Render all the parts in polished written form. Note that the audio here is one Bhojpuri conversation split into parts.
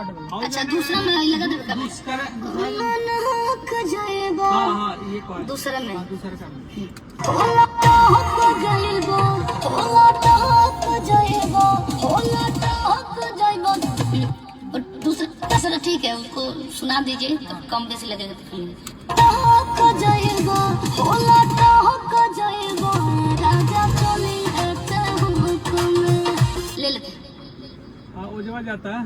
अच्छा दूसरा में लगा दे दूसरा हाँ ये कौन दूसरा में दूसरा का दूसरा ठीक है उसको सुना दीजिए तो कम बेसी लगेगा ले लेते हाँ वो जमा जाता है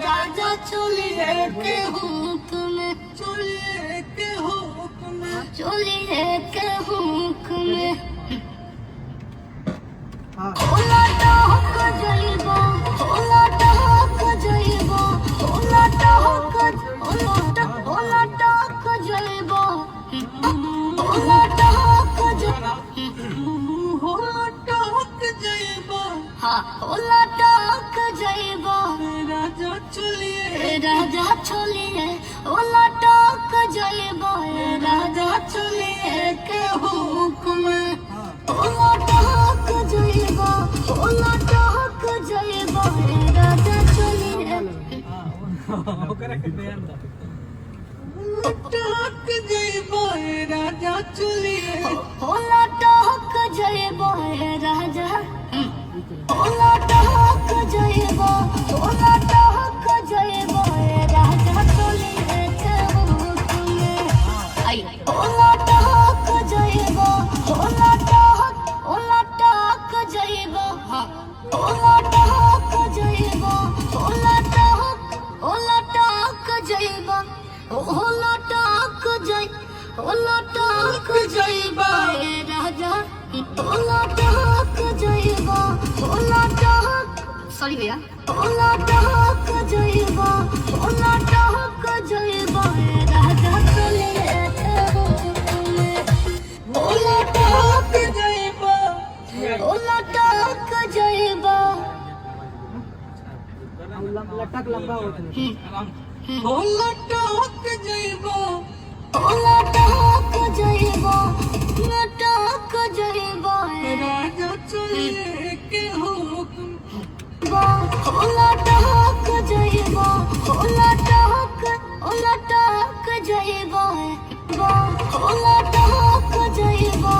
राजा चलिए के हुक्म चलिए के हुक्म राजा चलिए ओला टक जाइबो राजा चलिए के हुक्म ओला टक जाइबो राजा चलिए ओकरा के दे अंदर टक जाइबो राजा चलिए ओला टक जाइबो राजा ओला टक जाइबो ओला टक जाइबो राजा चलिए के हुक्म आई ओला टक जाइबो ओला टक जाइबो हां ओला टक जाइबो ओला टक जाइबो राजा ओला टक जाइबो सॉरी भैया ओला टक जाइबो राजा चलिए ओला टक जाइबो लटक लंबा होता है लटक जाइबो राजा चलिए के हुक्म ओला टक जाइबो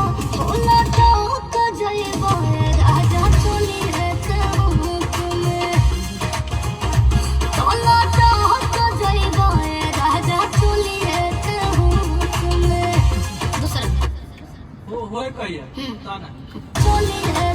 ओला टक जाइबो राजा चलिए के हुक्म ओला टक जाइबो राजा चलिए के हुक्म दूसरा हो कहिए ताना चलिए